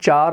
4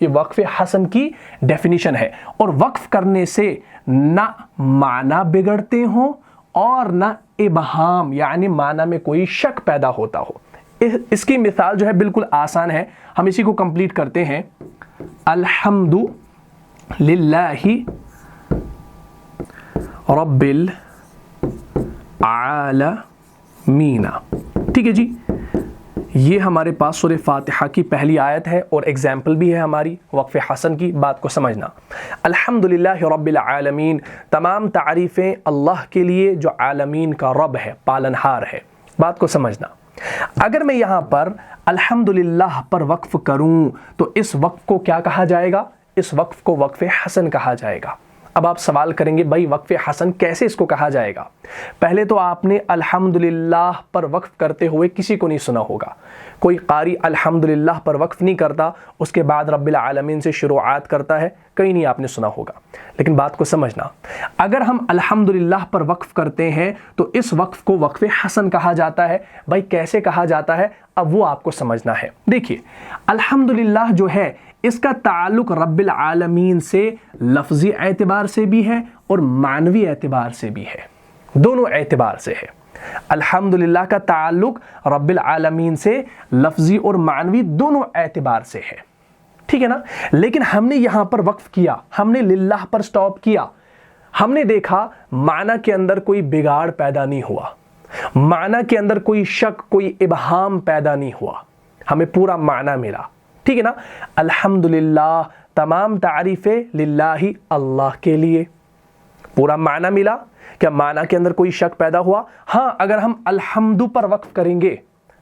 یہ وقف حسن کی ڈیفینیشن ہے. اور وقف کرنے سے نہ معنی بگڑتے ہوں اور نہ ابہام یعنی معنی میں کوئی شک پیدا ہوتا ہو. اس کی مثال جو ہے بالکل آسان ہے, ہم اسی کو کمپلیٹ کرتے ہیں. الحمد للہ رب العالمین. ٹھیک ہے جی, یہ ہمارے پاس سورہ فاتحہ کی پہلی آیت ہے اور ایگزامپل بھی ہے ہماری وقف حسن کی. بات کو سمجھنا. الحمدللہ رب العالمین, تمام تعریفیں اللہ کے لیے جو عالمین کا رب ہے, پالنہار ہے. بات کو سمجھنا. اگر میں یہاں پر الحمدللہ پر وقف کروں تو اس وقف کو کیا کہا جائے گا؟ اس وقف کو وقف حسن کہا جائے گا. اب آپ سوال کریں گے بھائی وقف حسن کیسے اس کو کہا جائے گا؟ پہلے تو آپ نے الحمدللہ پر وقف کرتے ہوئے کسی کو نہیں سنا ہوگا. کوئی قاری الحمدللہ پر وقف نہیں کرتا, اس کے بعد رب العالمین سے شروعات کرتا ہے, کہیں نہیں آپ نے سنا ہوگا. لیکن بات کو سمجھنا, اگر ہم الحمدللہ پر وقف کرتے ہیں تو اس وقف کو وقف حسن کہا جاتا ہے. بھائی کیسے کہا جاتا ہے اب وہ آپ کو سمجھنا ہے. دیکھیے الحمدللہ جو ہے اس کا تعلق رب العالمین سے لفظی اعتبار سے بھی ہے اور معنوی اعتبار سے بھی ہے, دونوں اعتبار سے ہے. الحمدللہ کا تعلق رب العالمین سے لفظی اور معنوی دونوں اعتبار سے ہے. ٹھیک ہے نا. لیکن ہم نے یہاں پر وقف کیا, ہم نے للہ پر سٹاپ کیا. ہم نے دیکھا معنی کے اندر کوئی بگاڑ پیدا نہیں ہوا, معنی کے اندر کوئی شک کوئی ابہام پیدا نہیں ہوا, ہمیں پورا معنی ملا. ٹھیک ہے نا. الحمدللہ تمام تعریفیں للہ اللہ کے لیے, پورا معنی ملا. کیا معنی کے اندر کوئی شک پیدا ہوا؟ ہاں, اگر ہم الحمد پر وقف کریں گے,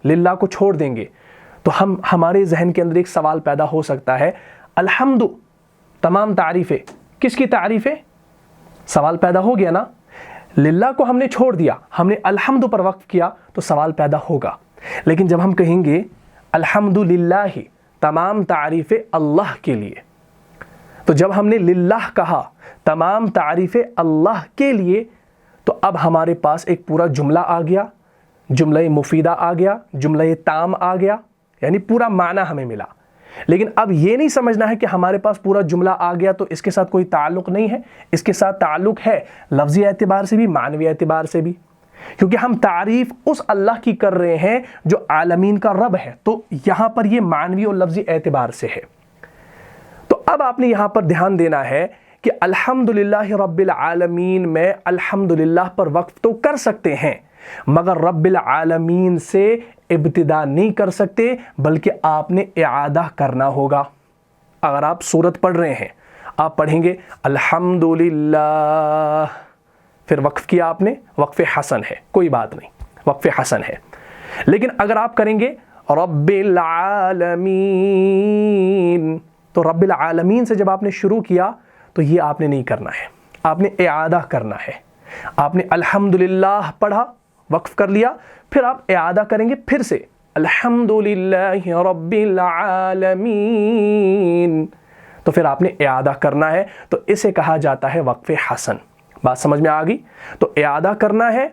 للہ کو چھوڑ دیں گے, تو ہمارے ذہن کے اندر ایک سوال پیدا ہو سکتا ہے, الحمد تمام تعریفیں کس کی تعریفیں؟ سوال پیدا ہو گیا نا. للہ کو ہم نے چھوڑ دیا, ہم نے الحمد پر وقف کیا تو سوال پیدا ہوگا. لیکن جب ہم کہیں گے الحمدللہ تمام تعریفیں اللہ کے لیے, تو جب ہم نے للہ کہا تمام تعریفیں اللہ کے لیے, تو اب ہمارے پاس ایک پورا جملہ آ گیا, جملہ مفیدہ آ گیا, جملہ تام آ گیا, یعنی پورا معنی ہمیں ملا. لیکن اب یہ نہیں سمجھنا ہے کہ ہمارے پاس پورا جملہ آ گیا تو اس کے ساتھ کوئی تعلق نہیں ہے. اس کے ساتھ تعلق ہے لفظی اعتبار سے بھی معنوی اعتبار سے بھی, کیونکہ ہم تعریف اس اللہ کی کر رہے ہیں جو عالمین کا رب ہے, تو یہاں پر یہ معنوی اور لفظی اعتبار سے ہے. تو اب آپ نے یہاں پر دھیان دینا ہے کہ الحمدللہ رب العالمین میں الحمدللہ پر وقف تو کر سکتے ہیں, مگر رب العالمین سے ابتدا نہیں کر سکتے, بلکہ آپ نے اعادہ کرنا ہوگا. اگر آپ سورت پڑھ رہے ہیں, آپ پڑھیں گے الحمدللہ, پھر وقف کیا آپ نے, وقف حسن ہے, کوئی بات نہیں, وقف حسن ہے. لیکن اگر آپ کریں گے رب العالمین, تو رب العالمین سے جب آپ نے شروع کیا تو یہ آپ نے نہیں کرنا ہے, آپ نے اعادہ کرنا ہے. آپ نے الحمدللہ پڑھا, وقف کر لیا, پھر آپ اعادہ کریں گے پھر سے الحمدللہ رب العالمین, تو پھر آپ نے اعادہ کرنا ہے. تو اسے کہا جاتا ہے وقف حسن. بات سمجھ میں آ گئی؟ تو اعادہ کرنا ہے,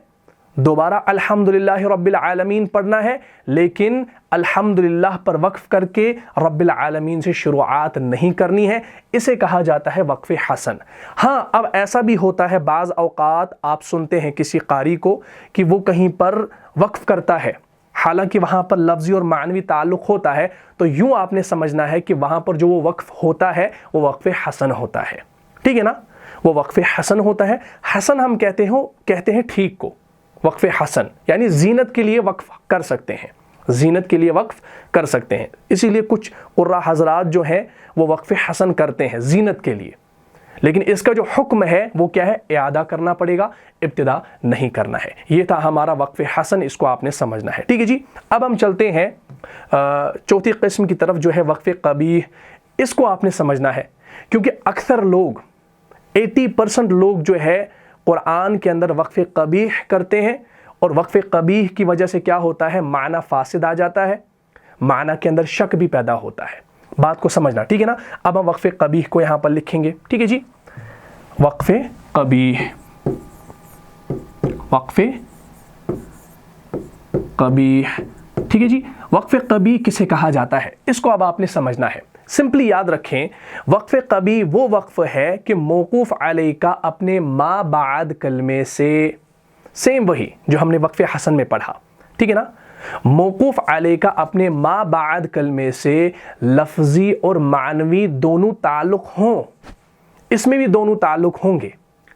دوبارہ الحمدللہ رب العالمین پڑھنا ہے, لیکن الحمدللہ پر وقف کر کے رب العالمین سے شروعات نہیں کرنی ہے. اسے کہا جاتا ہے وقف حسن. ہاں, اب ایسا بھی ہوتا ہے بعض اوقات آپ سنتے ہیں کسی قاری کو کہ وہ کہیں پر وقف کرتا ہے, حالانکہ وہاں پر لفظی اور معنوی تعلق ہوتا ہے, تو یوں آپ نے سمجھنا ہے کہ وہاں پر جو وہ وقف ہوتا ہے وہ وقف حسن ہوتا ہے. ٹھیک ہے نا, وہ وقف حسن ہوتا ہے. حسن ہم کہتے ہیں ٹھیک کو, وقف حسن یعنی زینت کے لیے وقف کر سکتے ہیں, زینت کے لیے وقف کر سکتے ہیں. اسی لیے کچھ قراء حضرات جو ہیں وہ وقف حسن کرتے ہیں زینت کے لیے, لیکن اس کا جو حکم ہے وہ کیا ہے؟ اعادہ کرنا پڑے گا, ابتدا نہیں کرنا ہے. یہ تھا ہمارا وقف حسن, اس کو آپ نے سمجھنا ہے. ٹھیک ہے جی. اب ہم چلتے ہیں چوتھی قسم کی طرف جو ہے وقف قبیح. اس کو آپ نے سمجھنا ہے, کیونکہ اکثر لوگ 80% لوگ جو ہے قرآن کے اندر وقف قبیح کرتے ہیں, اور وقف قبیح کی وجہ سے کیا ہوتا ہے؟ معنی فاسد آ جاتا ہے, معنی کے اندر شک بھی پیدا ہوتا ہے. بات کو سمجھنا, ٹھیک ہے نا. اب ہم وقف قبیح کو یہاں پر لکھیں گے. ٹھیک ہے جی. وقف قبیح, وقف قبیح. ٹھیک ہے جی. وقف قبیح کسے کہا جاتا ہے, اس کو اب آپ نے سمجھنا ہے. سمپلی یاد رکھیں وقف قبی وہ وقف ہے کہ موقوف علیہ کا اپنے ما بعد کلمے سے، سیم وہی جو ہم نے وقف حسن میں پڑھا، ٹھیک ہے نا، موقوف علیہ کا اپنے ما بعد کلمے سے لفظی اور معنوی دونوں تعلق ہوں، اس میں بھی دونوں تعلق ہوں گے،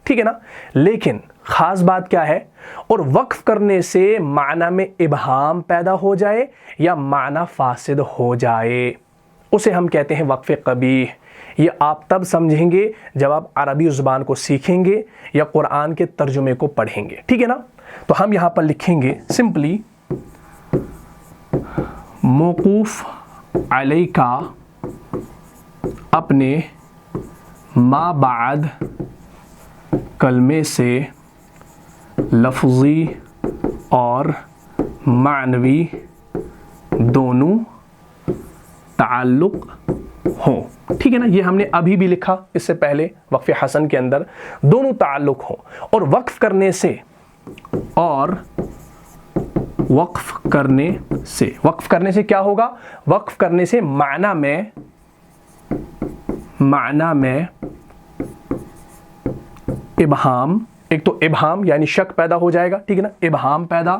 ٹھیک ہے نا، لیکن خاص بات کیا ہے، اور وقف کرنے سے معنی میں ابہام پیدا ہو جائے یا معنی فاسد ہو جائے، اسے ہم کہتے ہیں وقف قبیح۔ یہ آپ تب سمجھیں گے جب آپ عربی زبان کو سیکھیں گے یا قرآن کے ترجمے کو پڑھیں گے، ٹھیک ہے نا۔ تو ہم یہاں پر لکھیں گے سمپلی موقوف علیہ کا اپنے ما بعد کلمے سے لفظی اور معنوی دونوں تعلق ہوں، ٹھیک ہے نا۔ یہ ہم نے ابھی بھی لکھا اس سے پہلے وقف حسن کے اندر، دونوں تعلق ہوں، اور وقف کرنے سے وقف کرنے سے کیا ہوگا، وقف کرنے سے معنی میں ابہام، ایک تو ابہام یعنی شک پیدا ہو جائے گا، ٹھیک ہے نا، ابہام پیدا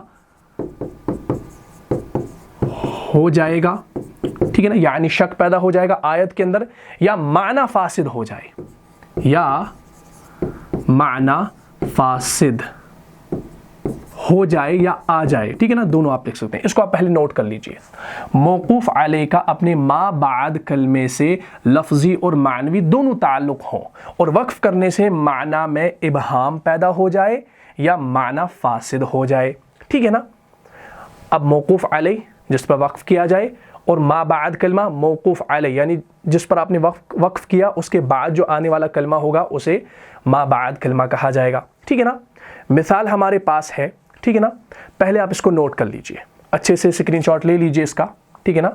ہو جائے گا، ٹھیک ہے نا، یعنی شک پیدا ہو جائے گا آیت کے اندر، یا معنی فاسد ہو جائے، یا معنی فاسد ہو جائے یا آ جائے، ٹھیک ہے نا، دونوں آپ لکھ سکتے ہیں۔ اس کو آپ پہلے نوٹ کر لیجئے، موقوف علیہ کا اپنے ما بعد کلمے سے لفظی اور معنوی دونوں تعلق ہوں، اور وقف کرنے سے معنی میں ابہام پیدا ہو جائے یا معنی فاسد ہو جائے، ٹھیک ہے نا۔ اب موقوف علیہ جس پر وقف کیا جائے، اور ما بعد کلمہ موقوف علیہ یعنی جس پر آپ نے وقف کیا اس کے بعد جو آنے والا کلمہ ہوگا اسے ما بعد کلمہ کہا جائے گا، ٹھیک ہے نا۔ مثال ہمارے پاس ہے، ٹھیک ہے نا، پہلے آپ اس کو نوٹ کر لیجئے، اچھے سے اسکرین شاٹ لے لیجئے اس کا، ٹھیک ہے نا۔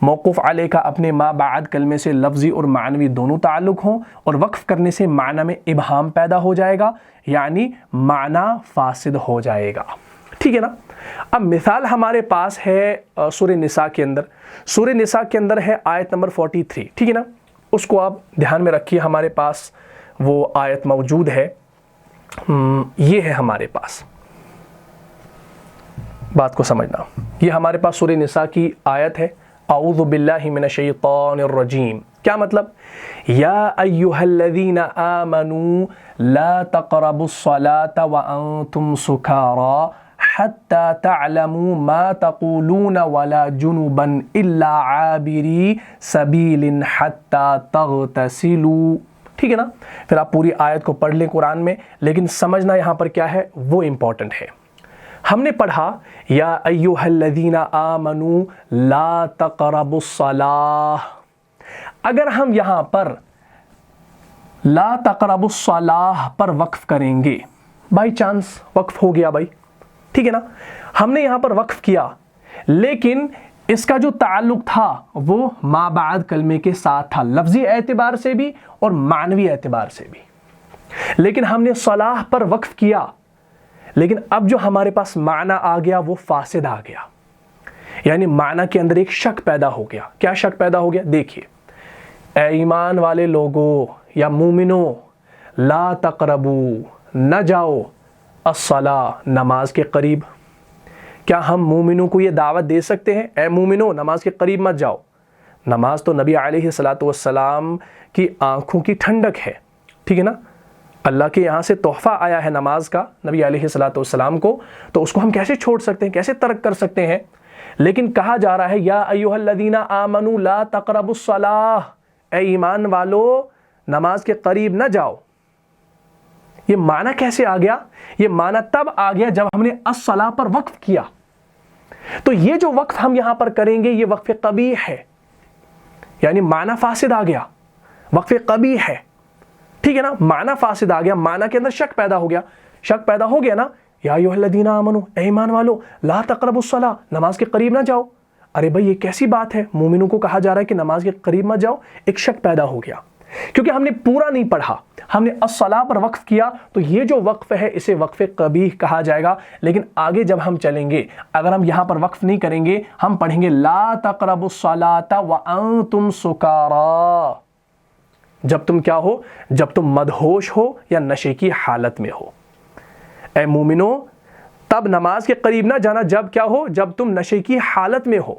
موقوف علیہ کا اپنے ما بعد کلمے سے لفظی اور معنوی دونوں تعلق ہوں، اور وقف کرنے سے معنی میں ابہام پیدا ہو جائے گا یعنی معنی فاسد ہو جائے گا، ٹھیک ہے نا۔ اب مثال ہمارے پاس ہے سورہ نساء کے اندر، سورہ نساء کے اندر ہے آیت نمبر 43، ٹھیک ہے نا، اس کو آپ دھیان میں رکھیے، ہمارے پاس وہ آیت موجود ہے، یہ ہے ہمارے پاس، بات کو سمجھنا، یہ ہمارے پاس سورہ نساء کی آیت ہے، اعوذ باللہ من الشیطان الرجیم، کیا مطلب، یا ایہا الذین آمنوا لا تقربوا الصلاة وانتم سکارا حتی تعلموا ما تقولون ولا جنبا الا عابری سبیل حتی تغتسلوا، ٹھیک ہے نا۔ پھر آپ پوری آیت کو پڑھ لیں قرآن میں، لیکن سمجھنا یہاں پر کیا ہے وہ امپورٹنٹ ہے۔ ہم نے پڑھا یا ایہا الذین آمنوا لا تقربوا الصلاۃ، اگر ہم یہاں پر لا تقربوا الصلاۃ پر وقف کریں گے، بائی چانس وقف ہو گیا بھائی، ٹھیک ہے نا، ہم نے یہاں پر وقف کیا، لیکن اس کا جو تعلق تھا وہ ما بعد کلمے کے ساتھ تھا، لفظی اعتبار سے بھی اور معنوی اعتبار سے بھی، لیکن ہم نے صلاح پر وقف کیا، لیکن اب جو ہمارے پاس معنی آ گیا وہ فاسد آ گیا، یعنی معنی کے اندر ایک شک پیدا ہو گیا۔ کیا شک پیدا ہو گیا، دیکھیے، اے ایمان والے لوگوں یا مومنوں، لا تقربو، نہ جاؤ، الصلاۃ، نماز کے قریب۔ کیا ہم مومنوں کو یہ دعوت دے سکتے ہیں، اے مومنوں نماز کے قریب مت جاؤ؟ نماز تو نبی علیہ الصلاۃ والسلام کی آنکھوں کی ٹھنڈک ہے، ٹھیک ہے نا، اللہ کے یہاں سے تحفہ آیا ہے نماز کا نبی علیہ الصلاۃ والسلام کو، تو اس کو ہم کیسے چھوڑ سکتے ہیں، کیسے ترک کر سکتے ہیں؟ لیکن کہا جا رہا ہے یا ایھا الذین آمنوا لا تقربوا الصلاۃ، اے ایمان والو نماز کے قریب نہ جاؤ۔ یہ معنی کیسے آ گیا؟ یہ معنی تب آ گیا جب ہم نے الصلاۃ پر وقف کیا، تو یہ جو وقف ہم یہاں پر کریں گے یہ وقف قبیح ہے، یعنی معنی فاسد آ گیا، وقف قبیح ہے، ٹھیک ہے نا، معنی فاسد آ گیا، معنی کے اندر شک پیدا ہو گیا، شک پیدا ہو گیا نا، یا ایھا الذین آمنوا، اے ایمان والو، لا تقربوا الصلاۃ، نماز کے قریب نہ جاؤ۔ ارے بھائی یہ کیسی بات ہے، مومنوں کو کہا جا رہا ہے کہ نماز کے قریب مت جاؤ، ایک شک پیدا ہو گیا۔ کیونکہ ہم نے پورا نہیں پڑھا، ہم نے الصلاۃ پر وقف کیا، تو یہ جو وقف ہے اسے وقف قبیح کہا جائے گا۔ لیکن آگے جب ہم چلیں گے، اگر ہم یہاں پر وقف نہیں کریں گے، ہم پڑھیں گے لا تقربوا الصلاۃ وانتم سکارا، جب تم کیا ہو؟ جب تم مدہوش ہو یا نشے کی حالت میں ہو۔ اے مومنو، تب نماز کے قریب نہ جانا جب کیا ہو؟ جب تم نشے کی حالت میں ہو۔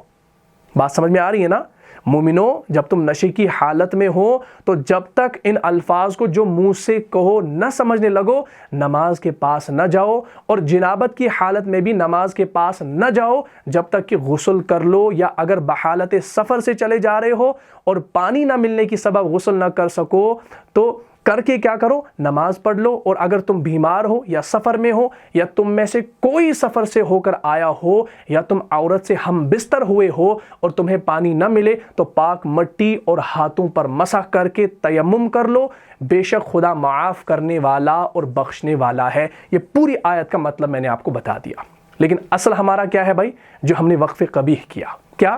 بات سمجھ میں آ رہی ہے نا؟ مومنو، جب تم نشے کی حالت میں ہو تو جب تک ان الفاظ کو جو منہ سے کہو نہ سمجھنے لگو، نماز کے پاس نہ جاؤ، اور جنابت کی حالت میں بھی نماز کے پاس نہ جاؤ جب تک کہ غسل کر لو، یا اگر بحالت سفر سے چلے جا رہے ہو اور پانی نہ ملنے کی سبب غسل نہ کر سکو تو کر کے کیا کرو؟ نماز پڑھ لو۔ اور اگر تم بیمار ہو یا سفر میں ہو، یا تم میں سے کوئی سفر سے ہو کر آیا ہو، یا تم عورت سے ہم بستر ہوئے ہو اور تمہیں پانی نہ ملے، تو پاک مٹی اور ہاتھوں پر مسح کر کے تیمم کر لو، بے شک خدا معاف کرنے والا اور بخشنے والا ہے۔ یہ پوری آیت کا مطلب میں نے آپ کو بتا دیا۔ لیکن اصل ہمارا کیا ہے بھائی؟ جو ہم نے وقف قبیح کیا، کیا؟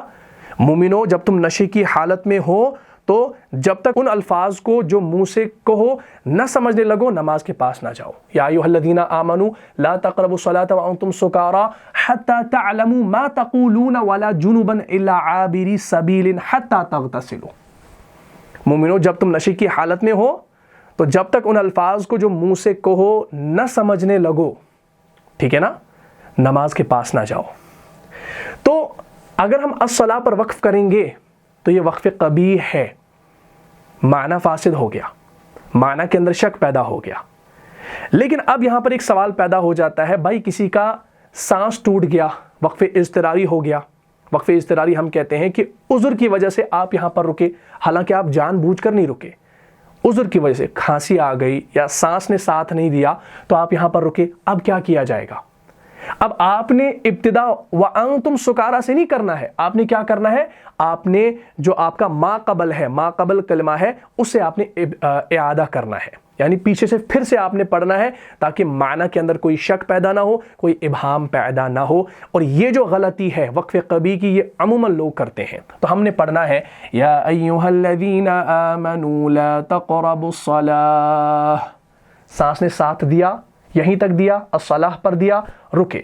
مومنو، جب تم نشے کی حالت میں ہو تو جب تک ان الفاظ کو جو منہ سے کہو نہ سمجھنے لگو، نماز کے پاس نہ جاؤ۔ یا ایھا الذین آمنوا لا تقربوا الصلاۃ وانتم سکارا حتی تعلموا ما تقولون ولا جنبا الا عابری سبیل حتی تغتسلوا۔ مومنو، جب تم نشے کی حالت میں ہو تو جب تک ان الفاظ کو جو منہ سے کہو نہ سمجھنے لگو، ٹھیک ہے نا، نماز کے پاس نہ جاؤ۔ تو اگر ہم الصلاۃ پر وقف کریں گے تو یہ وقف قبیح ہے، معنی فاسد ہو گیا، معنی کے اندر شک پیدا ہو گیا۔ لیکن اب یہاں پر ایک سوال پیدا ہو جاتا ہے، بھائی کسی کا سانس ٹوٹ گیا، وقف اضطراری ہو گیا۔ وقف اضطراری ہم کہتے ہیں کہ عذر کی وجہ سے آپ یہاں پر رکے، حالانکہ آپ جان بوجھ کر نہیں رکے، عذر کی وجہ سے کھانسی آ گئی یا سانس نے ساتھ نہیں دیا تو آپ یہاں پر رکے۔ اب کیا کیا جائے گا؟ اب آپ نے ابتدا وانتم سکارا سے نہیں کرنا ہے، آپ نے کیا کرنا ہے؟ آپ نے جو آپ کا ما قبل ہے، ما قبل کلمہ ہے، اسے آپ نے اعادہ کرنا ہے، یعنی پیچھے سے پھر سے آپ نے پڑھنا ہے تاکہ معنی کے اندر کوئی شک پیدا نہ ہو، کوئی ابہام پیدا نہ ہو۔ اور یہ جو غلطی ہے وقف قبیح کی، یہ عموماً لوگ کرتے ہیں۔ تو ہم نے پڑھنا ہے یا ایھا الذین آمنوا لا تقربوا الصلاۃ، سانس نے ساتھ دیا، یہیں تک دیا، الصلاۃ پر دیا، رکے۔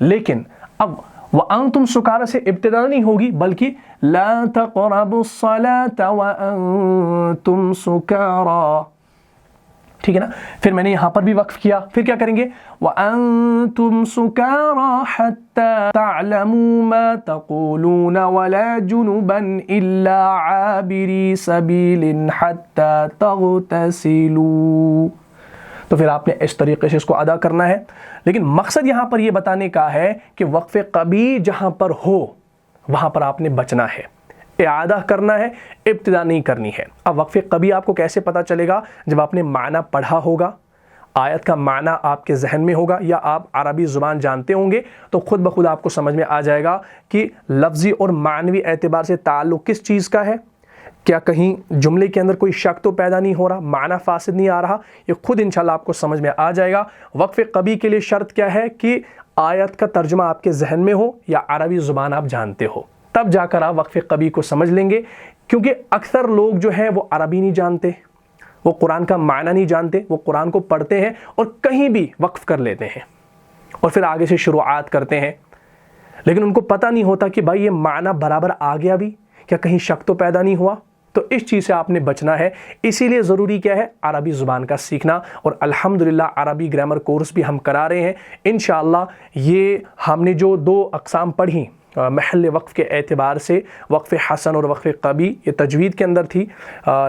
لیکن اب وَأَنْتُمْ سُكَارَى سے ابتدا نہیں ہوگی، بلکہ لَا تَقْرَبُوا الصَّلَاةَ وَأَنْتُمْ سُكَارَى، ٹھیک ہے نا؟ پھر میں نے یہاں پر بھی وقف کیا، پھر کیا کریں گے؟ وَأَنْتُمْ سُكَارَى حَتَّى تَعْلَمُوا مَا تَقُولُونَ وَلَا جُنُبًا إِلَّا عَابِرِي سَبِيلٍ حَتَّى تَغْتَسِلُوا۔ تو پھر آپ نے اس طریقے سے اس کو ادا کرنا ہے۔ لیکن مقصد یہاں پر یہ بتانے کا ہے کہ وقف قبیح جہاں پر ہو وہاں پر آپ نے بچنا ہے، اعادہ کرنا ہے، ابتدا نہیں کرنی ہے۔ اب وقف قبیح آپ کو کیسے پتا چلے گا؟ جب آپ نے معنی پڑھا ہوگا، آیت کا معنی آپ کے ذہن میں ہوگا، یا آپ عربی زبان جانتے ہوں گے، تو خود بخود آپ کو سمجھ میں آ جائے گا کہ لفظی اور معنوی اعتبار سے تعلق کس چیز کا ہے۔ کیا کہیں جملے کے اندر کوئی شک تو پیدا نہیں ہو رہا، معنی فاسد نہیں آ رہا؟ یہ خود انشاءاللہ آپ کو سمجھ میں آ جائے گا۔ وقف قبیح کے لیے شرط کیا ہے؟ کہ آیت کا ترجمہ آپ کے ذہن میں ہو یا عربی زبان آپ جانتے ہو، تب جا کر آپ وقف قبیح کو سمجھ لیں گے۔ کیونکہ اکثر لوگ جو ہیں وہ عربی نہیں جانتے، وہ قرآن کا معنی نہیں جانتے، وہ قرآن کو پڑھتے ہیں اور کہیں بھی وقف کر لیتے ہیں اور پھر آگے سے شروعات کرتے ہیں، لیکن ان کو پتہ نہیں ہوتا کہ بھائی یہ معنی برابر آ گیا بھی، کیا کہیں شک تو پیدا نہیں ہوا؟ تو اس چیز سے آپ نے بچنا ہے۔ اسی لیے ضروری کیا ہے؟ عربی زبان کا سیکھنا، اور الحمدللہ عربی گرامر کورس بھی ہم کرا رہے ہیں انشاءاللہ۔ یہ ہم نے جو 2 اقسام پڑھی محل وقف کے اعتبار سے، وقف حسن اور وقف قبیح، یہ تجوید کے اندر تھی،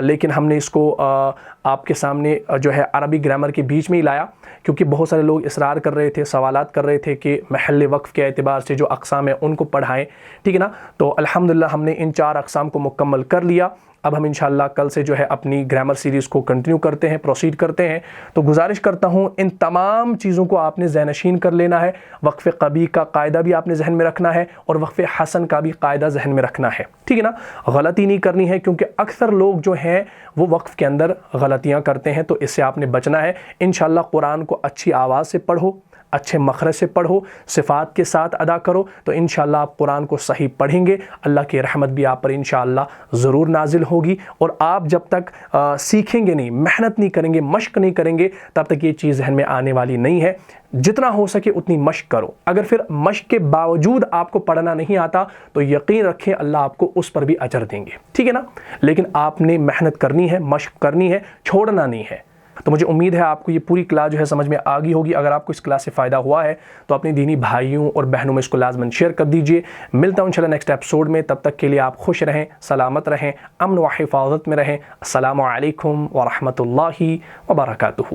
لیکن ہم نے اس کو آپ کے سامنے جو ہے عربی گرامر کے بیچ میں ہی لایا، کیونکہ بہت سارے لوگ اصرار کر رہے تھے، سوالات کر رہے تھے کہ محل وقف کے اعتبار سے جو اقسام ہیں ان کو پڑھائیں، ٹھیک ہے نا؟ تو الحمدللہ ہم نے ان 4 اقسام کو مکمل کر لیا۔ اب ہم انشاءاللہ کل سے جو ہے اپنی گرامر سیریز کو کنٹینیو کرتے ہیں، پروسیڈ کرتے ہیں۔ تو گزارش کرتا ہوں ان تمام چیزوں کو آپ نے ذہن نشین کر لینا ہے۔ وقف قبیح کا قاعدہ بھی آپ نے ذہن میں رکھنا ہے اور وقف حسن کا بھی قاعدہ ذہن میں رکھنا ہے، ٹھیک ہے نا؟ غلطی نہیں کرنی ہے، کیونکہ اکثر لوگ جو ہیں وہ وقف کے اندر غلطیاں کرتے ہیں، تو اس سے آپ نے بچنا ہے۔ انشاءاللہ قرآن کو اچھی آواز سے پڑھو، اچھے مخرج سے پڑھو، صفات کے ساتھ ادا کرو، تو انشاءاللہ آپ قرآن کو صحیح پڑھیں گے، اللہ کی رحمت بھی آپ پر انشاءاللہ ضرور نازل ہوگی۔ اور آپ جب تک سیکھیں گے نہیں، محنت نہیں کریں گے، مشق نہیں کریں گے، تب تک یہ چیز ذہن میں آنے والی نہیں ہے۔ جتنا ہو سکے اتنی مشق کرو۔ اگر پھر مشق کے باوجود آپ کو پڑھنا نہیں آتا تو یقین رکھیں اللہ آپ کو اس پر بھی اجر دیں گے، ٹھیک ہے نا؟ لیکن آپ نے محنت کرنی ہے، مشق کرنی ہے، چھوڑنا نہیں ہے۔ تو مجھے امید ہے آپ کو یہ پوری کلاس جو ہے سمجھ میں آ گئی ہوگی۔ اگر آپ کو اس کلاس سے فائدہ ہوا ہے تو اپنے دینی بھائیوں اور بہنوں میں اس کو لازماً شیئر کر دیجئے۔ ملتا ہوں انشاءاللہ نیکسٹ ایپیسوڈ میں، تب تک کے لیے آپ خوش رہیں، سلامت رہیں، امن و حفاظت میں رہیں۔ السلام علیکم ورحمۃ اللہ وبرکاتہ۔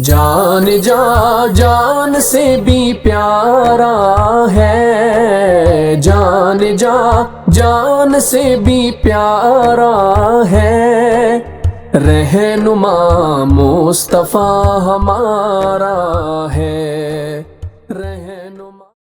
جان جان سے بھی پیارا ہے، جان جان سے بھی پیارا ہے، رہنما مصطفیٰ ہمارا ہے۔